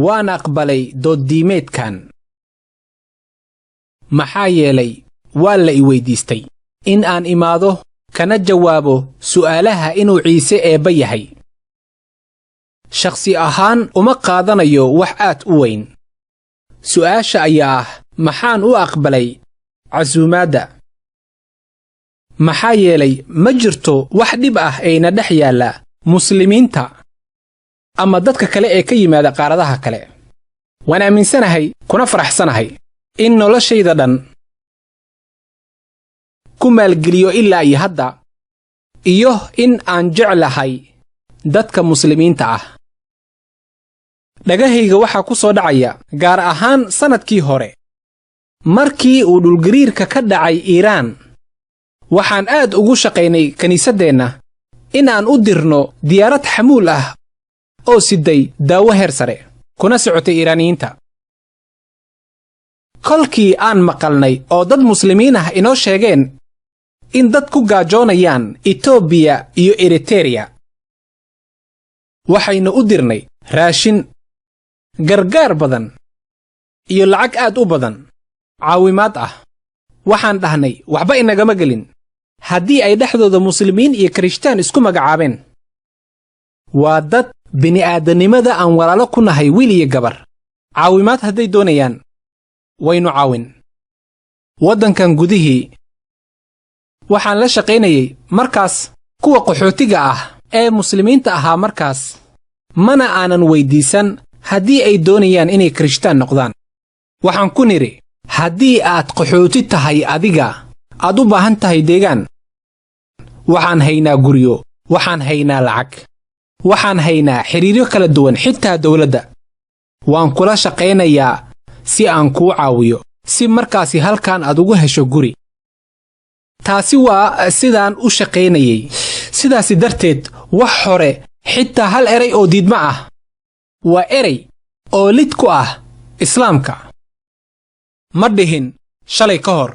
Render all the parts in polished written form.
waan aqbalay dooddiimeedkan maxaa yeelay waa la i weydiistay in aan imaado kana jawaabo su'aalaha inuu ciise eebba yahay shakhsi ahaan uma qaadanayo wax aad u weyn su'aasha ayaa ah maxaan u aqbalay casuumaadda maxaa yeelay ma jirto wax dhib ah ayna dhex yaalla muslimiinta ama dadka kale ee ka yimaada qaaradaha kale waan aaminsanahay kuna faraxsanahay in noloshayda dhan ku maalgeliyo ilaa iyo hadda iyo in aan jeclahay dadka muslimiinta ah dhagahayga waxaa ku soo dhacaya gaar ahaan sannadkii hore markii uu dhulgariirka ka dhacay Iiraan waxaan aad ugu shaqaynay kiniisaddeenna in aan u dirno diyaarad xamuul ah oo siday daawo heer sare kuna socotay Iiraaniyiinta kolkii aan maqalnay oo dad muslimiin ah inoo sheegeen in dad ku gaajoonayaan Itoobiya iyo Eritrea waxaynu u dirnay raashin gargaar badan iyo lacag aad u badan caawimaad ah waxaan dhahnay waxba inagama gelin haddii ay dhexdooda muslimiin iyo kirishtaan isku magacaabeen waa dad bini'aadanimada aan walaalo ku nahay wiil iyo gabar caawimaad hadday doonayaan waynu caawin waddankan gudihii waxaan la shaqaynayay markaas kuwa qaxootiga ah ee muslimiinta ahaa markaas mana aanan weydiisan haddii ay doonayaan inay kirishtaan noqdaan waxaan ku nidhi haddii aad qaxooti tahay adiga aad u baahan tahay deegaan waxaan haynaa guryo waxaan haynaa lacag waxaan haynaa xiriiryo kala duwan xitaa dawladda waan kula shaqaynayaa si aan kuu caawiyo si markaasi halkan aad ugu hesho guri taasi waa sidaan u shaqaynayay sidaasi darteed wax hore xitaa hal eray oo diidma ah waa eray oo lid ku ah islaamka ma dhihin shalay ka hor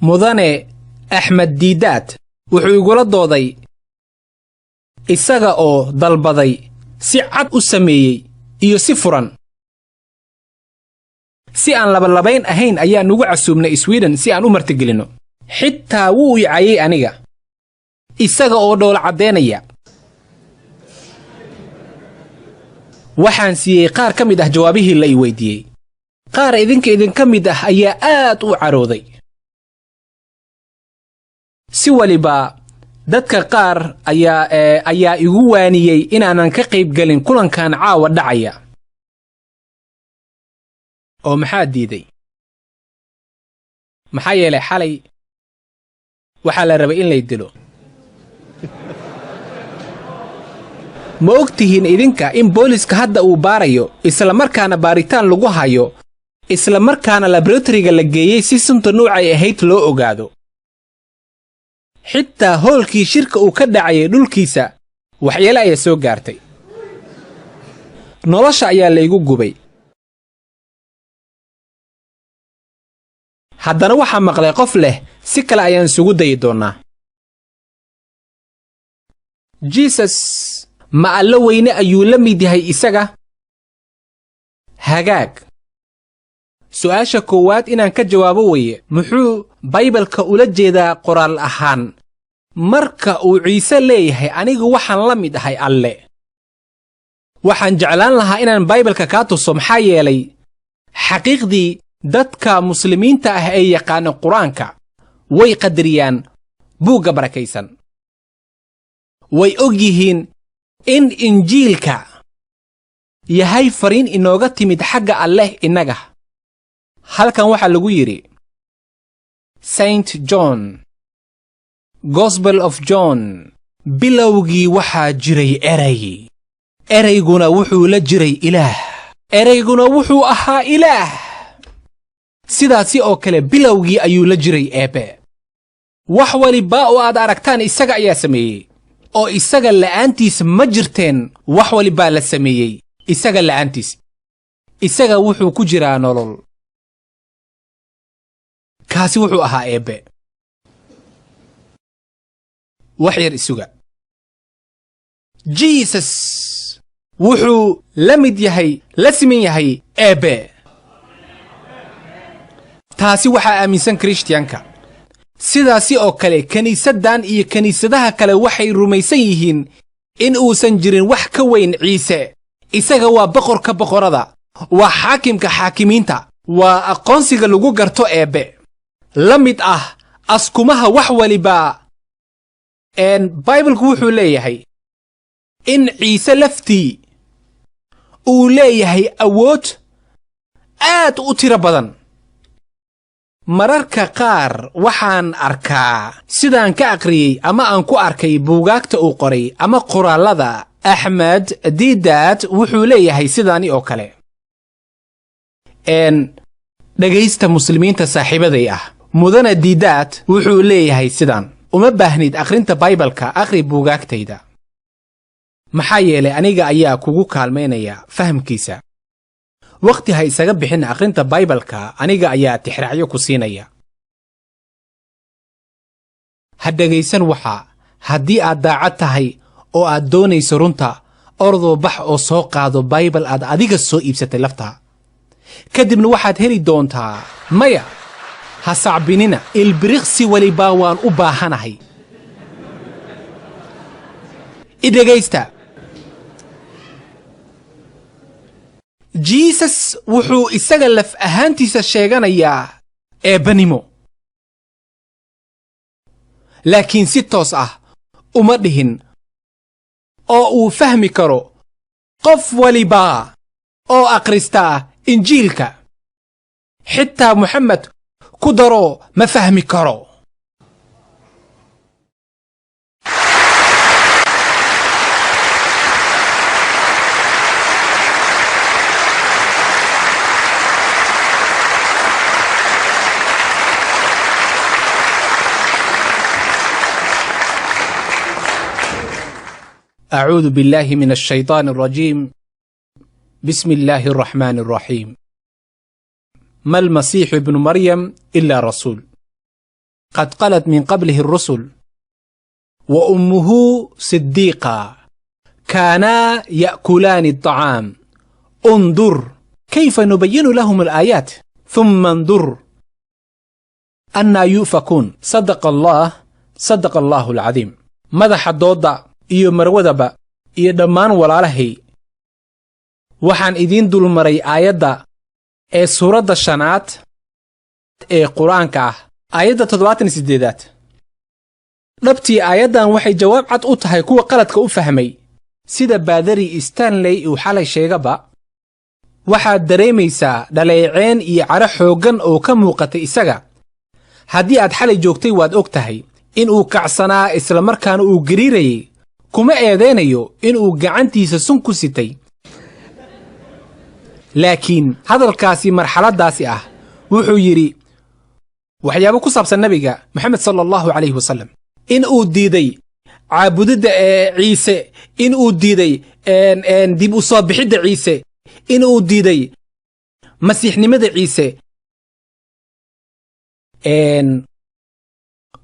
mudane axmed diidaad wuxuu igula dooday isaga oo dalbaday si cad u sameeyey iyo si furan si aan labalabayn ahayn ayaan nugu casuumnay Sweden si aan u martigelinno xitaa wuu i caayay aniga isaga oo dhoola caddeynaya waxaan siiyey qaar ka mid ah jawaabihii la i weydiiyey qaar idinka mid ah ayaa aad u carooday si waliba dadka qaar ayaa igu waaniyey inaanan ka qayb galin kulankan caawa dhacaya oo maxaa diiday maxaa yeelay xalay waxaa la rabay in lay dilo ma ogtihiin idinka in booliska hadda uu baarayo isla markaana baaritaan lagu hayo isla markaana laboratoriga la geeyey si sunta nuucay ahayd loo ogaado xitaa hoolkii shirka uu ka dhacayay dhulkiisa waxyeelo ayaa soo gaartay nolosha ayaa laygu gubay haddana waxaa maqlay qof leh si kale ayaan isugu dayi doonnaa Jesus ma alla weyne ayuu la mid yahay isaga hagaag su'aasha koowaad inaan ka jawaabo weeye muxuu baybalka ula jeedaa qoraal ahaan marka uu ciise leeyahay anigu waxaan la mid ahay alle waxaan jeclaan lahaa inaan baybalka kaa tuso maxaa yeelay xaqiiqdii dadka muslimiinta ah ee yaqaana qur-aanka way qadariyaan buugga barakaysan way og yihiin in injiilka yahay fariin inooga timid xagga alleh innaga halkan waxaa lagu yidhi Saint John Gospel of John bilowgii waxaa jiray erayguna wuxuu la jiray ilaah erayguna wuxuu ahaa ilaah sidaasi oo kale bilowgii ayuu la jiray eebbe wax waliba oo aad aragtaan isaga ayaa sameeyey oo isaga la'aantiis ma jirteen wax waliba la sameeyey isaga la'aantiis isaga wuxuu ku jiraa nolol kaasi wuxuu ahaa eebbe. wax yar isuga. Jesus wuxuu la mid yahay, la siman yahay eebbe. taasi waxaa aaminsan Kirishtiyaanka. sidaasi oo kale kiniisaddan iyo kiniisadaha kale waxay rumaysan yihiin in uusan jirin wax ka weyn Ciise. isaga waa boqorka boqorada, waa xaakimka xaakimiinta, waa aqoonsiga lagu garto eebbe. la mid ah askumaha wax waliba. Bible-ku wuxuu leeyahay in Ciise laftii uu leeyahay awood aad u tiro badan. mararka qaar waxaan arkaa sidaan ka aqriyay ama aan ku arkay buugaagta uu qoray ama qoraalada Axmed Diidaat wuxuu leeyahay sidaani oo kale. dhagaysta muslimiinta saaxiibaday ah. mudane Diidaat wuxuu leeyahay sidaan: uma baahnid akhrinta Bible-ka, akhri buugaagtayda. maxaa yeelay aniga ayaa kugu kaalmaynaya fahamkiisa. waqti ha isaga bixin akhrinta Bible-ka, aniga ayaa tixraacyo ku siinaya. ha dhagaysan waxa. haddii aad daacad tahay oo aad doonayso runta, ordoo bax oo soo qaado Bible aad adiga soo iibsatay lafta. kadibna waxaad heli doontaa. maya, ha sacbinina. ilbiriqsi walibaa waan u baahanahay. idhagaysta. Jesus wuxuu isaga laf ahaantiisa sheeganayaa eebbanimo. laakiin si toos ah uma dhihin oo uu fahmi karo qof waliba oo akhrista Injiilka. xitaa Muxamed ku daro ma fahmi karo. أعوذ بالله من الشيطان الرجيم. بسم الله الرحمن الرحيم. ما المسيح ابن مريم إلا رسول قد قلت من قبله الرسل وأمه صديقة كانا يأكلان الطعام. انظر كيف نبين لهم الآيات ثم انظر أنا يؤفكون. صدق الله العظيم. مدح الضوضة iyo marwadaba iyo dhammaan walaalahay, waxaan idiin dulmaray aayadda ee suuradda 5 ee Qur'aanka ah, aayadda 78. dhabtii aayaddan waxay jawaab cad u tahay kuwa qaladka u fahmay. sida baadari Stanley uu xalay sheegaba, waxaad dareemaysaa dhaleeceen iyo caro xooggan oo ka muuqatay isaga. haddii aad xalay joogtay waad og tahay in uu kacsanaa isla markaana uu gariirayay. kuma eedeynayo in uu gacantiisa sun ku sitay. laakiin hadalkaasi marxaladaasi ah wuxuu yidhi waxyaabo ku saabsan nabiga Muxamed sallallahu alayhi wasallam. in uu diiday caabudidda Ciise, in uu diiday dib u soo bixidda Ciise, in uu diiday masiixnimada Ciise.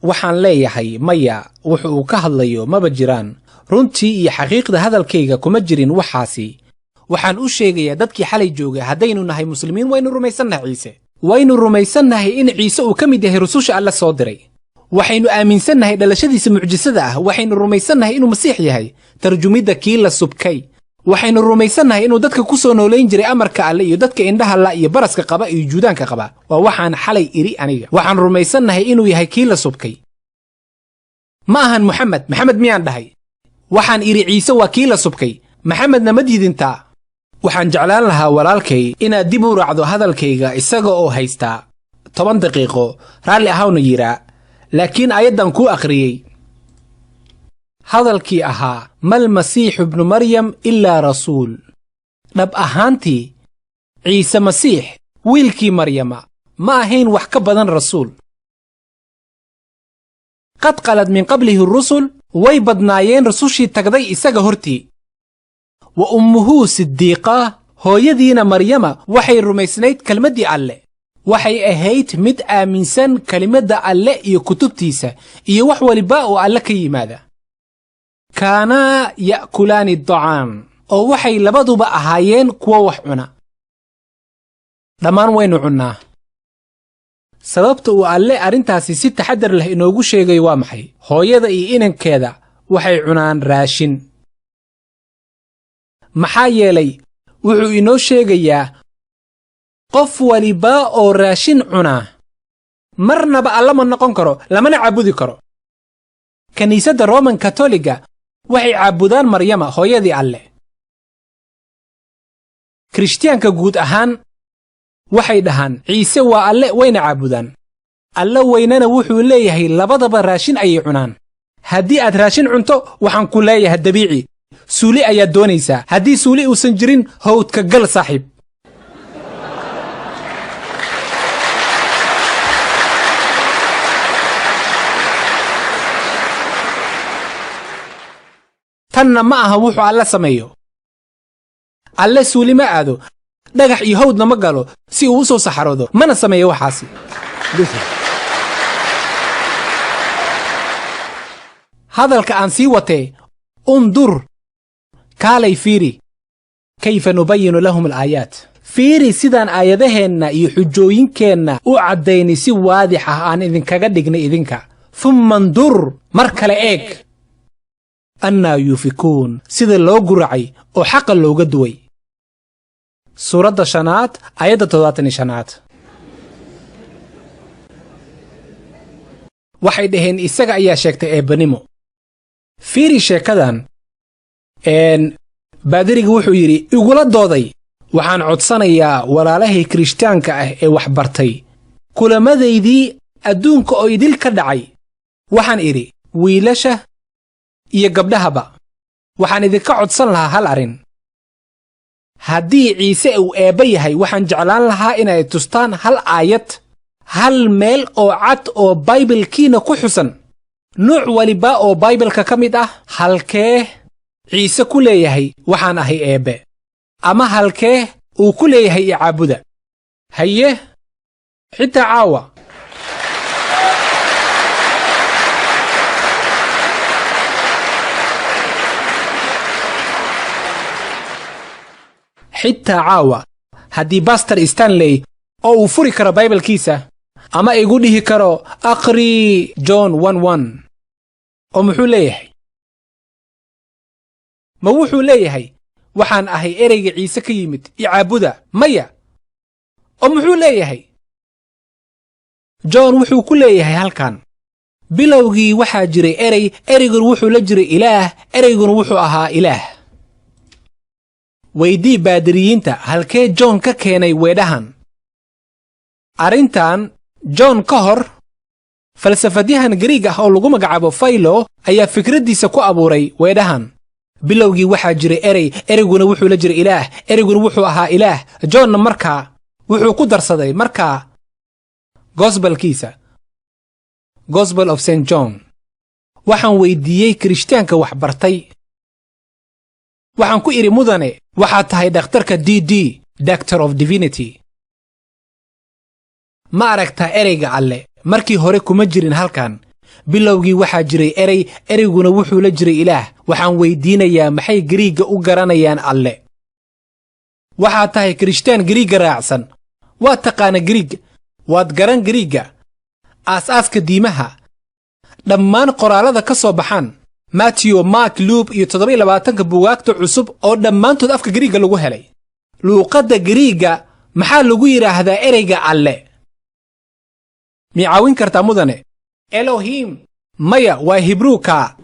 waxaan leeyahay maya, wuxuu ka hadlayo maba jiraan. runtii iyo xaqiiqda hadalkayga kuma jirin waxaasi. waxaan u sheegayaa dadkii xalay joogay, haddaynu nahay muslimiin waynu rumaysannahay Ciise. waynu rumaysannahay in Ciise uu ka mid yahay rususha Alle soo diray. waxaynu aaminsannahay dhalashadiisa mucjisada ah. waxaynu rumaysannahay inuu Masiix yahay, tarjumidda kii la subkay. waxaynu rumaysannahay inuu dadka ku soo noolayn jiray amarka Alle iyo dadka indhaha la iyo baraska qaba iyo juudaanka qaba. waa waxaan xalay iri aniga. waxaan rumaysannahay inuu yahay kii la subkay. ma ahan Maxamed miyaan dhahay? waxaan iri Ciise waa kii la subkay. Maxamedna ma diidintaa? waxaan jeclaan lahaa walaalkay inaad dib u raacdo hadalkayga isaga oo haystaa 10 daqiiqo. raalli ahawna yiraa. laakiin aayaddan ku akhriyey hadalkii ahaa mal masiixu ibnu maryam ilaa rasuul. dhab ahaantii Ciise Masiix wiilkii Maryama ma ahayn wax ka badan rasuul. qad qalad min qablihi rusul. way badnaayeen rusushii tagday isaga hortii. wa ummuhu sidiiqa. hooyadiina Maryama waxay rumaysnayd kelmaddii Alle. waxay ahayd mid aaminsan kelimadda alle iyo kutubtiisa iyo wax waliba oo alle ka yimaada. kaanaa ya'kulaani dacaam, oo waxay labaduba ahaayeen kuwa wax cuna. dhammaan waynu cunnaa. sababta uu alle arrintaasi si taxaddar leh inoogu sheegay waa maxay? hooyada iyo inankeeda waxay cunaan raashin. maxaa yeelay wuxuu inoo sheegayaa qof waliba oo raashin cunaa marnaba alla ma noqon karo, lamana caabudi karo. kiniisadda Roman Katoliga waxay caabudaan Maryama, hooyadii alle. Kirishtiyaanka guud ahaan waxay dhahaan Ciise waa alle, wayna caabudaan. alle weynana wuxuu leeyahay labadaba raashin ayay cunaan. haddii aad raashin cunto, waxaan ku leeyahay dabiici, suuli ayaad doonaysaa. haddii suuli uusan jirin, hawdka gal saaxiib. tanna ma aha wuxuu alle sameeyo. alle suuli ma aado, dhagax iyo hawdna ma galo si uu u soo saxaroodo, mana sameeyo waxaasi. hadalka aan sii watee, undur, kaalay fiiri, kayfa nubayinu lahum alaayaat. fiiri sidaan aayadaheenna iyo xujooyinkeenna u caddaynay si waadix ah aan idinkaga dhignay idinka. thumma ndur, mar kale eeg, annaa yufikuun, sida loo guracay oo xaqa looga duway. suuradda 5 aayadda 75. waxay dhaheen isaga ayaa sheegtay eebbanimo. fiiri sheekadan. baadiriga wuxuu yidhi igula dooday, waxaan codsanayaa walaalahay kirishtaanka ah ee wax bartay kulamadaydii adduunka oo idil ka dhacay. waxaan idhi wiilasha iyo gabdhahaba, waxaan idinka codsan lahaa hal arrin. haddii ciise uu eebba yahay, waxaan jeclaan lahaa inay tustaan hal aayad, hal meel oo cad oo baybalkiina ku xusan, nuuc waliba oo baybalka ka mid ah, halkee ciise ku leeyahay waxaan ahay eebbe, ama halkee uu ku leeyahay i caabuda. haye xitaa caawa haddii Pastor Stanley oo uu furi karo baybalkiisa ama igu dhihi karo akhri John 1:1, oo muxuu leeyahay? ma wuxuu leeyahay waxaan ahay ereyga ciise ka yimid i caabuda? maya. oo muxuu leeyahay? John wuxuu ku leeyahay halkan, bilowgii waxaa jiray erey, ereyguna wuxuu la jiray ilaah, ereyguna wuxuu ahaa ilaah. weydii baadiriyiinta halkee John ka keenay weedhahan. arrintan John ka hor, falsafadyahan Gariig ah oo lagu magacaabo Philo ayaa fikraddiisa ku abuuray weedhahan. bilowgii waxaa jiray erey, ereyguna wuxuu la jiray ilaah, ereyguna wuxuu ahaa ilaah. Johnna markaa wuxuu ku darsaday gospelkiisa, Gospel of St. John. waxaan weydiiyey kirishtaanka wax bartay. waxaan ku idhi mudane, waxaad tahay dhakhtarka D.D., Doctor of Divinity. ma aragtaa ereyga alle markii hore kuma jirin halkan. bilowgii waxaa jiray erey, ereyguna wuxuu la jiray ilaah. waxaan weydiinayaa maxay Gariigga u garanayaan alle? waxaad tahay kirishtaan Gariigga raacsan, waad taqaana Gariig, waad garan Gariigga, aas-aaska diimaha, dhammaan qoraallada ka soo baxaan Matthew, Mark, Luke iyo 27 buugaagta cusub oo dhammaantood afka Gariigga lagu helay. luuqadda Gariigga maxaa lagu yidhaahdaa ereyga alle? miyay caawin kartaa mudane? Elohim. maya, waa Hibruuka.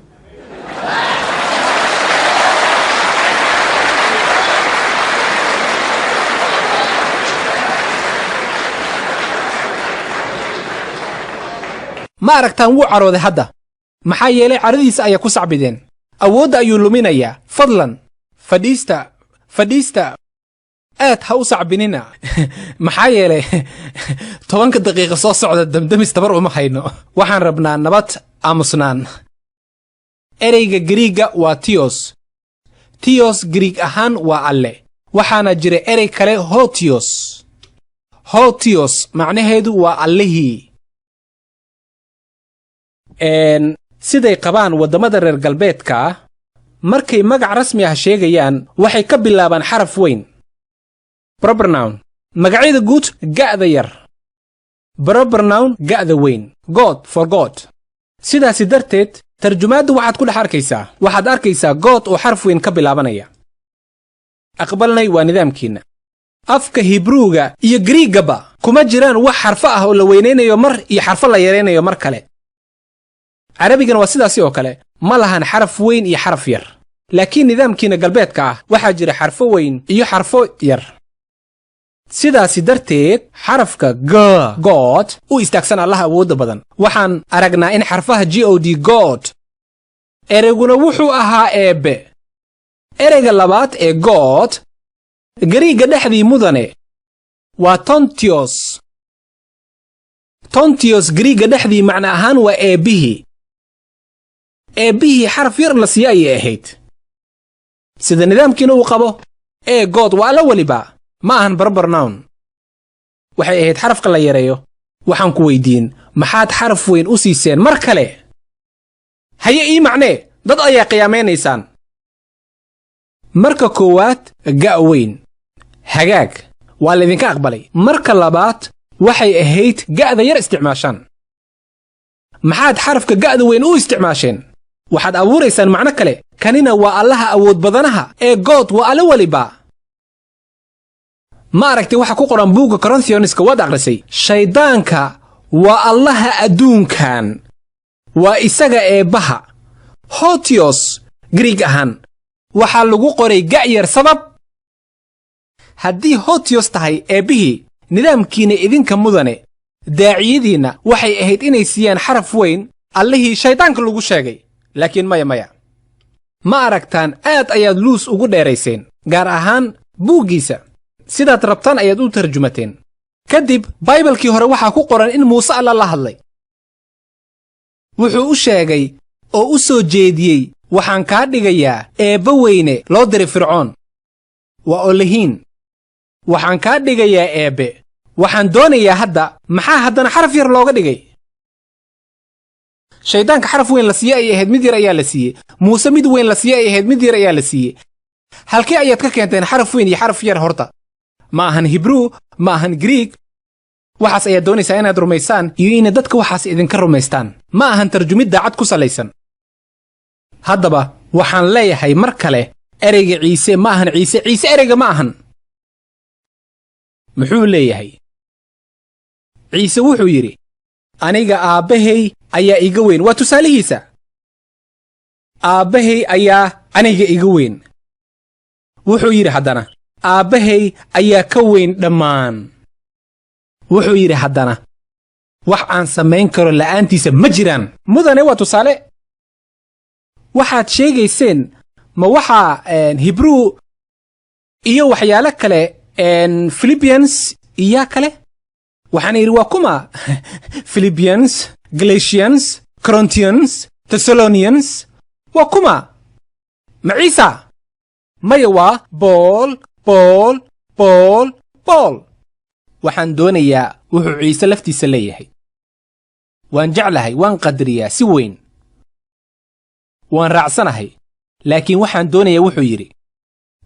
ma aragtaan wuu carooday hadda. maxaa yeelay caradiisa ayaa ku sacbideen. awoodda ayuu luminayaa. fadlan fadhiista aad ha u sacbinina. maxaa yeelay 10 daqiiqo soo socda damdamis tabar uma hayno. waxaan rabnaa nabad, aamusnaan. ereyga Gariigga waa Theos. Theos Gariig ahaan waa alle. waxaana jira erey kale Hotios. hotios macnaheedu waa allihii. siday qabaan waddamada reer galbeedka ah markay magac rasmi ah sheegayaan waxay ka bilaabaan xaraf weyn. proper noun magacyada guud ga'da yar, proper noun ga'da weyn, god for god. sidaasi darteed tarjumaaddu waxaad ku dhex arkaysaa god oo xaraf weyn ka bilaabanaya. aqbalnay waa nidaamkiinna. afka Hibruuga iyo Griigaba kuma jiraan wax xarfo ah oo la weynaynayo mar iyo xarfo la yareynayo mar kale. Carabigana waa sidaasi oo kale, ma lahan xaraf weyn iyo xaraf yar. laakiin nidaamkiina galbeedka ah waxaa jira xarfo weyn iyo xarfo yar. sidaasi darteed xarafka god u istaagsan allaha awoodda badan. waxaan aragnaa in xarfaha god ereyguna wuxuu ahaa eebbe. ereyga labaad ee god Gariiga dhexdii mudane waa tontios. tontios Gariiga dhexdii macna ahaan waa eebbihii. eebbihii xaraf yar la siiya ayay ahayd. sida nidaamkiina uu qabo god waa alla weliba ma ahan proper noun. waxay ahayd xarafka la yareeyo. waxaan ku weydiin maxaad xaraf weyn u siiseen mar kale? haye ii macnee dad ayaa qiyaameynaysaan. marka koowaad ga' weyn hagaag waa laydinka aqbalay. marka labaad waxay ahayd ga'da yar isticmaashaan. maxaad xarafka ga'da weyn u isticmaasheen? waxaad abuuraysaan macno kale. kanina waa allaha awood badanaha ee god waa alla weliba. ma aragtay waxa ku qoran buugga Corinthianska waad aqrisay? shaydaanka waa allaha adduunkan. waa isaga eebbaha. hotios Griig ahaan waxaa lagu qoray ga'yar sabab. haddii hotios tahay eebbihii nidaamkiina idinka mudane daaciyadiinna waxay ahayd inay siiyaan xaraf weyn allihii shaydaanka lagu sheegay. laakiin maya ma aragtaan aad ayaad luus ugu dheerayseen gaar ahaan buuggiisa. sidaad rabtaan ayaad u tarjumateen. kadib baybalkii hore waxaa ku qoran in muuse alla la hadlay. wuxuu u sheegay oo u soo jeediyey waxaan kaa dhigayaa eebba weyne loo diray fircoon. waa olahiin. waxaan kaa dhigayaa eebbe. waxaan doonayaa hadda maxaa haddana xaraf yar looga dhigay? shaydaanka xaraf weyn la siiye ay ahayd mid yar ayaa la siiyey. muuse mid weyn la siiye ay ahayd mid yar ayaa la siiyey. halkee ayaad ka keenteen xaraf weyn iyo xaraf yar horta? ma ahan Hibruu, ma ahan Griig. waxaas ayaad doonaysaa inaad rumaysaan iyo inay dadka waxaas idinka rumaystaan. ma ahan tarjumid daacad ku salaysan. haddaba waxaan leeyahay mar kale ereyga ciise ma ahan ciise ereyga ma ahan. muxuu leeyahay? ciise wuxuu yidhi aniga aabbahay ayaa iga weyn. waa tusaalihiisa. aabbahay ayaa aniga iga weyn. wuxuu yidhi haddana aabbahay ayaa ka weyn dhammaan. wuxuu yidhi haddana wax aan samayn karo la'aantiisa ma jiraan. mudane waa tusaale. waxaad sheegayseen ma waxaa Hibruu iyo waxyaalo kale Philippians iyo kale? waxaan yidhi waa kuma Philippians, Galatians, Corinthians, Thessalonians. waa kuma? ma ciisa? maya waa Paul. waxaan doonayaa wuxuu ciise laftiisa leeyahay. waan jeclahay, waan qadariyaa si weyn. waan raacsanahay. laakiin waxaan doonayaa wuxuu yidhi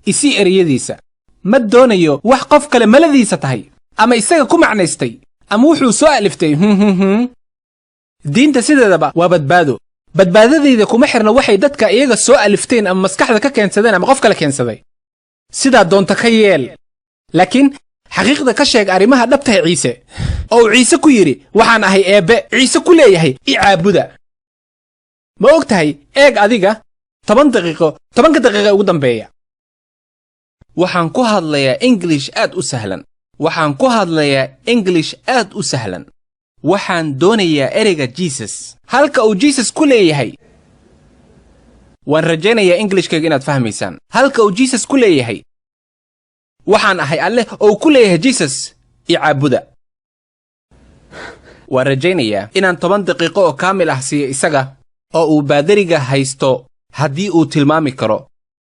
isii ereyadiisa. ma doonayo wax qof kale maladiisa tahay ama isaga ku macnaystay ama wuxuu soo aliftay. diinta sideedaba waa badbaado. badbaadadayda kuma xirna waxay dadka iyaga soo alifteen ama maskaxda ka keensadeen ama qof kale keensaday. sidaa doonta ka yeel. laakiin xaqiiqda ka sheeg arrimaha dhabtahay ciise. oo uu ciise ku yidhi waxaan ahay eebbe. ciise ku leeyahay i caabuda. ma og tahay eeg adiga 10 daqiiqo 10 daqiiqo ugu dambeeya waxaan ku hadlayaa English aad u sahlan. waxaan doonayaa ereyga Jesus halka uu Jesus ku leeyahay. waan rajaynayaa Englishkayga inaad fahmaysaan. halka uu Jesus ku leeyahay waxaan ahay alle oo ku leeyahay Jesus i caabuda. waan rajaynayaa inaan 10 daqiiqo oo kaamil ah siiyo isaga oo uu baadariga haysto haddii uu tilmaami karo.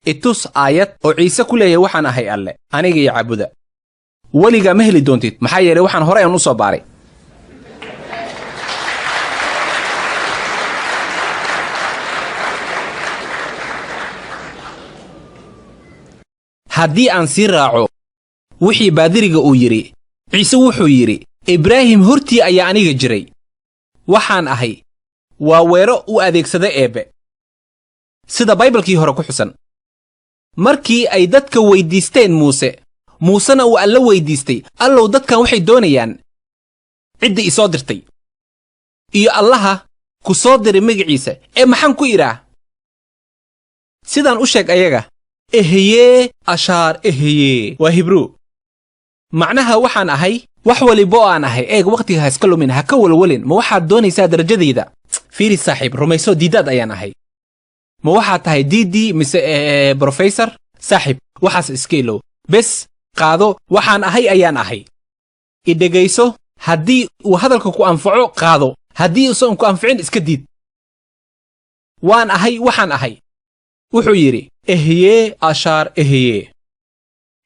itus aayad oo ciise ku leeyahay waxaan ahay alle aniga i caabuda. weligaa ma heli doontid maxaa yeelay waxaan horey aan u soo baaray haddii aan sii raaco wixii baadiriga uu yidhi ciise wuxuu yidhi ibraahim hortii ayaa aniga jiray waxaan ahay waa weero u adeegsada eebbe sida baybalkii hore ku xusan markii ay dadka weyddiisteen muusena uu alla weyddiistay allow dadkan waxay doonayaan cidda i soo dirtay iyo allaha ku soo diray magaciisa maxaan ku idhaah sidaan u sheeg ayaga eheyee ashaar eheyee waa hibruu macnaha waxaan ahay wax waliba oo aan ahay eeg wakhtiga ha iska lumin ha ka walwalin ma waxaad doonaysaa darajadayda fiiri saaxiib rumayso diidaad ayaan ahay ma waxaad tahay diidii mise brofesor saaxiib waxaas iska ilow bes qaado waxaan ahay ayaan ahay i dhegayso haddii uu hadalka ku anfaco qaado haddii uusan ku anficin iska diid waan ahay waxaan ahay wuxuu yidhi eheyee ashaar eheyee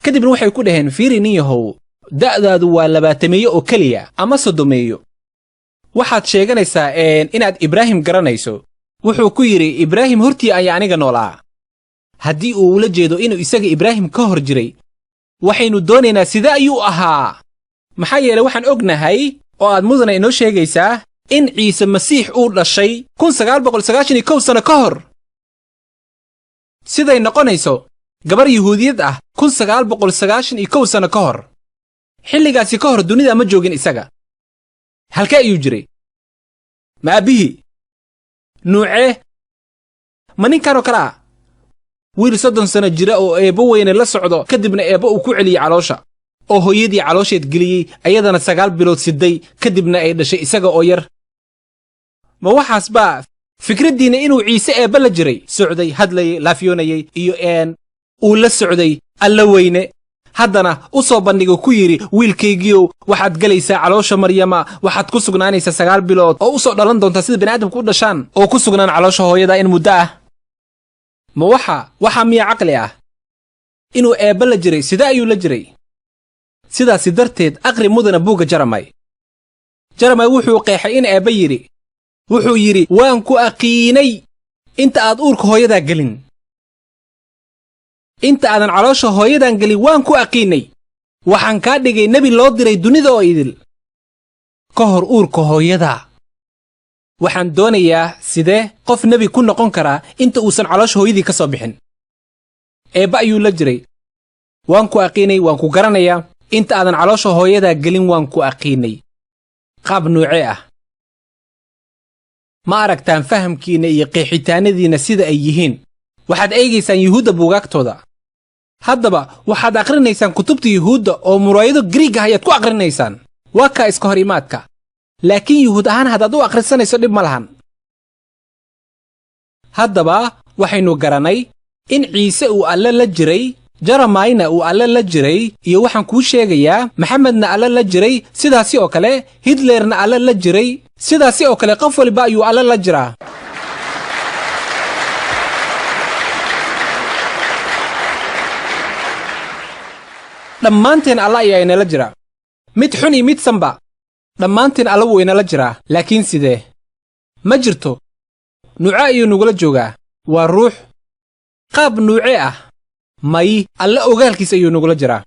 kadibna waxay ku dhaheen fiiri nin yahow da'daadu waa 20 oo keliya ama 30 waxaad sheeganaysaa inaad ibraahim garanayso wuxuu ku yidhi ibraahim hortii ayaa aniga noolaa haddii uu ula jeedo inuu isaga ibraahim ka hor jiray waxaynu doonaynaa sida ayuu ahaa maxaa yeelay waxaan ognahay oo aad mudana inoo sheegaysaa in ciise masiix uu dhashay 1991 sano ka hor siday noqonayso gabar yuhuudiyad ah 1991 sano ka hor xilligaasi ka hor dunida ma joogin isaga halkee ayuu jiray ma aabihii nuucee ma ninkanoo kale ah wiil 30 sano jira oo eebbo weyne la socdo kadibna eebbo uu ku celiyey caloosha oo hooyadii caloosheed geliyey ayadana 9 bilood siday kadibna ay dhashay isaga oo yar ma waxaas baa fikraddiina inuu ciise eebba la jiray socday hadlayay laafiyoonayay iyo uu la socday alla weyne haddana u soo bandhigo ku yidhi wiilkaygiiow waxaad gelaysaa caloosha maryama waxaad ku sugnaanaysaa 9 bilood oo u soo dhalan doontaa sida bini'aadamku u dhashaan oo ku sugnaan caloosha hooyada in muddo ah ma waxaa miya caqli ah inuu eebba la jiray sida ayuu la jiray sidaasi darteed aqri mudana buugga jaramay wuxuu qeexay in eebba yidhi wuxuu yidhi waan ku aqiinay inta aad uurka hooyadaa gelin inta aadan caloosha hooyadan gelin waan ku aqiinay waxaan kaa dhigay nebi loo diray dunida oo idil ka hor uurka hooyadaa waxaan doonayaa sidee qof nebi ku noqon karaa inta uusan caloosha hooyadii ka soo bixin eebba ayuu la jiray waan ku aqiinay waan ku garanayaa inta aadan caloosha hooyadaa gelin waan ku aqiinay qaab nuucee ah ma aragtaan fahamkiinna iyo qeexitaanadiinna sida ay yihiin waxaad eegaysaan yuhuudda buugaagtooda haddaba waxaad aqrinaysaan kutubta yuhuudda oo muraayado griig ah ayaad ku aqrinaysaan waa kaa iska hor imaadka laakiin yuhuud ahaan haddaad u akhrisanayso dhib ma lahan haddaba waxaynu garannay in ciise uu alle la jiray jaramayna uu alle la jiray iyo waxaan kuu sheegayaa maxamedna alle la jiray sidaasi oo kale hitlerna alle la jiray sidaasi oo kale qof waliba ayuu alle la jiraa dhammaanteen alla ayaa inala jira mid xun iyo mid sanba dhammaanteen alla wuu inala jiraa laakiin sidee ma jirto nuuce ayuu nugula joogaa waa ruux qaab nuuce ah may alle ogaalkiis ayuu nugula jiraa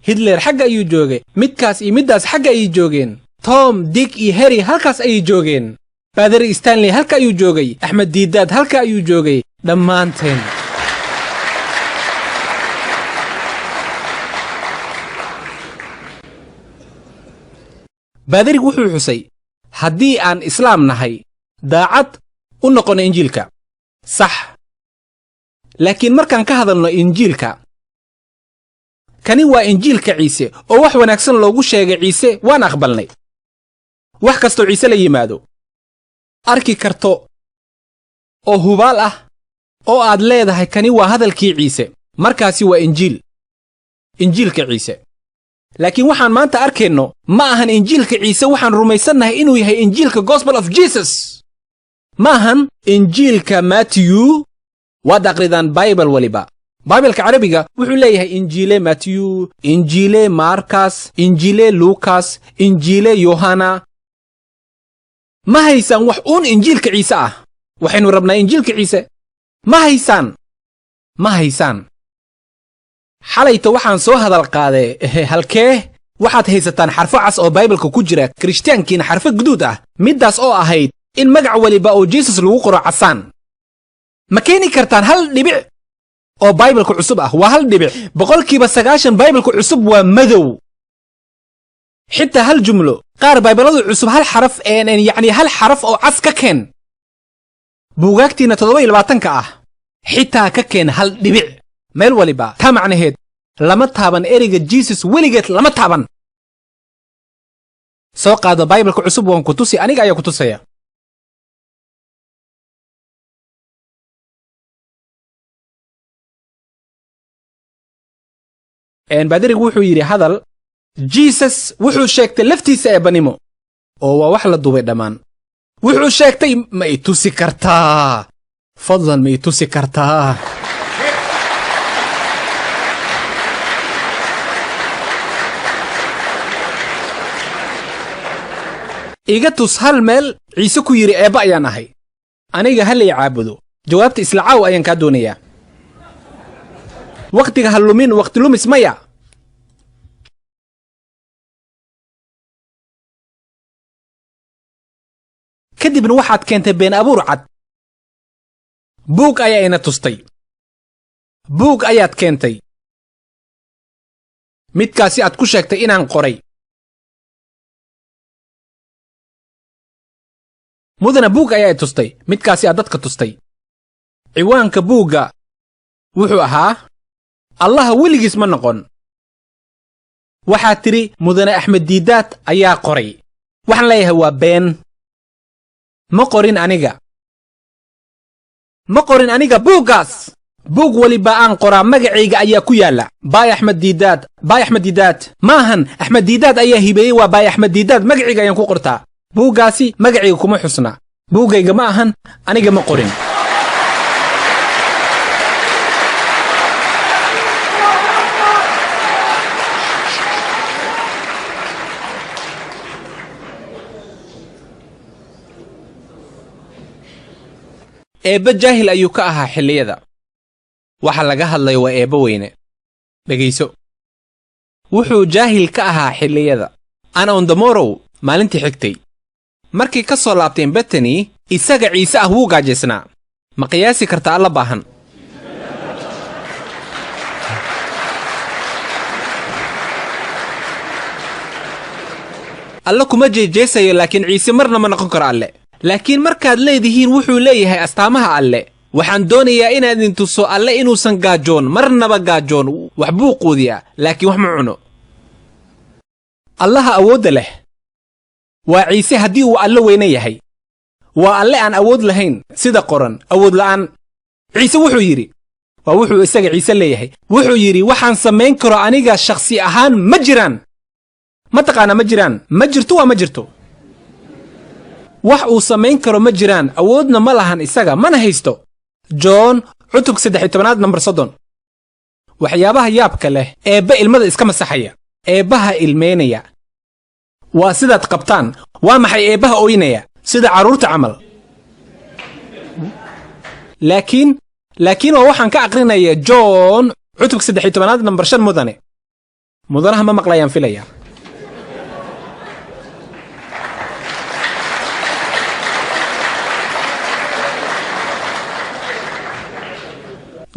hitler xagga ayuu joogay midkaas iyo middaas xagga ayay joogeen tom dig iyo heri halkaas ayay joogeen baadari stanley halka ayuu joogay axmed diidaad halka ayuu joogay dhammaanteen baadarigu wuxuu xusay haddii aan islaam nahay daacad u noqono injiilka sax laakiin markaan ka hadalno injiilka kani waa injiilka ciise oo wax wanaagsan loogu sheegay ciise waan aqbalnay wax kastoo ciise la yimaado arki karto oo hubaal ah oo aad leedahay kani waa hadalkii ciise markaasi waa injiilka ciise laakiin waxaan maanta arkayno ma ahan injiilka ciise waxaan rumaysannahay inuu yahay injiilka gospel of jesus ma ahan injiilka matthew waad aqridaan bible waliba baibalka carabiga wuxuu leeyahay injiile Matthew, injiile Markas, injiile Lukas, injiile Yohana. ma haysaan wax uun injiilka ciise ah. waxaynu rabnaa injiilka ciise. ma haysaan. xalayta waxaan soo hadal qaaday halkee waxaad haysataan xarfo cas oo baibalka ku jira, kirishtaankiina xarfo guduud ah, middaas oo ahayd in magac waliba oo Jesus lagu qoro casaan. ma keeni kartaan hal dhibic oo baibalka cusub ah? waa hal dhibic. 90% baibalka cusub waa madow. xitaa hal jumlo. qaar baibaladu cusub hal xaraf yacni hal xaraf oo cas ka keen. buugaagtiina 27 ah xitaa ka keen hal dhibic meel waliba. taa macnaheed lama taaban ereyga Jesus weligeed lama taaban. soo qaado baibalka cusub waan ku tusi, aniga ayaa ku tusaya. baadirigu wuxuu yidhi hadal. Jesus wuxuu sheegtay laftiisa eebbanimo, oo waa wax la duubay dhammaan. wuxuu sheegtay ma i tusi kartaa? fadlan ma i tusi kartaa? iga tus hal meel ciise ku yidhi eebba ayaan ahay, aniga ha lay caabudo. jawaabta isla caaw ayaan kaa doonayaa. wakhtiga ha lumin, wakhti lumis maya. kadibna waxaad keentay been abuur cad. buug ayaa ina tustay. buug ayaad keentay. midkaasi aad ku sheegtay inaan qoray. mudana buug ayaa i tustay, midkaasi aad dadka tustay. ciwaanka buugga wuxuu ahaa allaha weligiis ma noqon. waxaad tidhi mudane axmed diidaad ayaa qoray. waxaan leeyahay waa been. ma qorin aniga buuggaas. buug waliba aan qoraa magacayga ayaa ku yaalla. baay axmed diidaad. maahan axmed diidaad ayaa hibeeyey, waa baay axmed diidaad. magacayga ayaan ku qortaa. buuggaasi magacayga kuma xusna. buuggayga ma ahan, aniga ma qorin. eebba jaahil ayuu ka ahaa xilliyada. waxa laga hadlay waa eebba weyne. dhegayso. wuxuu jaahil ka ahaa xilliyada. ana on the morrow, maalintii xigtay markii ka soo laabteen Bethany, isaga ciise ah wuu gaajaysnaa. ma qiyaasi kartaa alla baahan? alla kuma jeejeesayo, laakiin ciise marna ma noqon karo alle. laakiin markaad leedihiin wuxuu leeyahay astaamaha alle, waxaan doonayaa inaad idin tuso alle inuusan gaajoon, marnaba gaajoon. wax buu quudiyaa, laakiin wax ma cuno. allaha awoodda leh waa ciise haddii uu alle weyne yahay. waa alle aan awood lahayn, sida qoran awood la'aan. ciise wuxuu yidhi, waa wuxuu isaga ciise leeyahay, wuxuu yidhi waxaan samayn karo aniga shakhsi ahaan ma jiraan. ma taqaanaa ma jiraan? ma jirto waa ma jirto. wax uu samayn karo ma jiraan, awoodna ma lahan isaga, mana haysto. john cutubka 13 nambar 30. waxyaabaha yaabka leh, eebba ilmada iska masaxaya. eebbaha ilmeynaya waa sidaad qabtaan. waa maxay eebbaha ooynaya? sida carruurta camal. laakiin waa waxaan ka aqrinaya john cutubka 13 nambar 5. mudanaha ma maqlayaan filaya.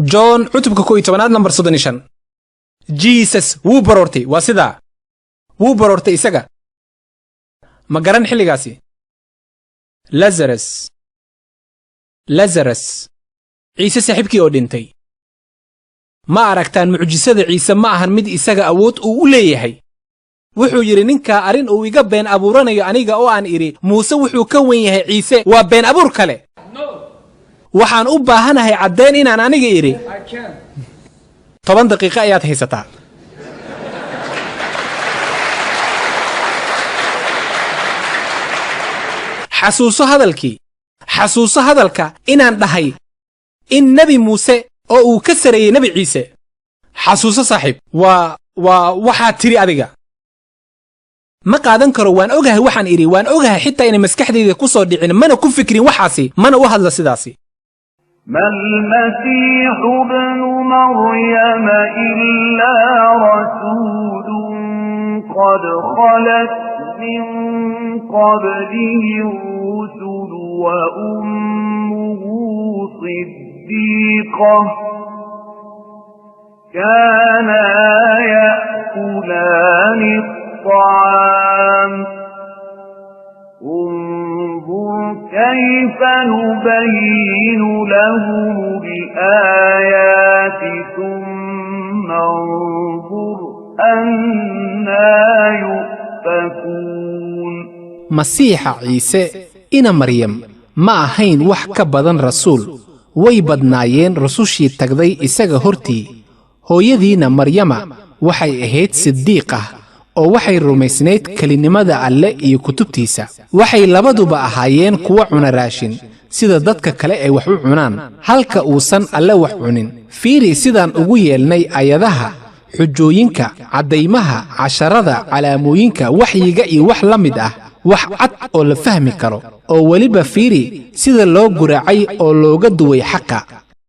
john cutubka 11 nambar 35. jesus wuu baroortay. waa sidaa, wuu baroortay isaga. ma garan xilligaasi? lazaras ciise saaxiibkii oo dhintay. ma aragtaan mucjisada ciise ma ahan mid isaga awood uu u leeyahay. wuxuu yidhi ninkaa arrin uu iga been abuuranayo aniga oo aan idhi muuse wuxuu ka wen yahay ciise, waa been abuur kale. waxaan u baahanahay caddayn inaan aniga idhi. 10 daqiiqo ayaad haysataa. xasuuso hadalka inaan dhahay in nebi muuse oo uu ka sareeyey nebi ciise xasuuso saaxiib waxaad tidhi adiga ma qaadan karo waan ogahay waxaan idhi waan ogahay xitaa inay maskaxdayda ku soo dhicin mana ku fikrin waxaasi mana u hadla sidaasi ما المسيح ابن مريم إلا رسول قد خلت من قبله الرسل وأمه صديقة كانا يأكلان الطعام انظر كيف نبين لهم الآيات ثم انظر أنى يؤفكون masiixa ciise ina maryam ma ahayn wax ka badan rasuul way badnaayeen rasushii tagday isaga hortii hooyadiina maryama waxay ahayd sidiiq ah oo waxay rumaysnayd kelinimada alle iyo kutubtiisa waxay labaduba ahaayeen kuwa cuna raashin sida dadka kale ay wax u cunaan halka uusan alle wax cunin fiiri sidaan ugu yeelnay ayadaha xujooyinka caddaymaha casharada calaamooyinka waxyiga iyo wax la mid ah wax cad oo la fahmi karo oo weliba fiiri sida loo guraacay oo looga duway xaqa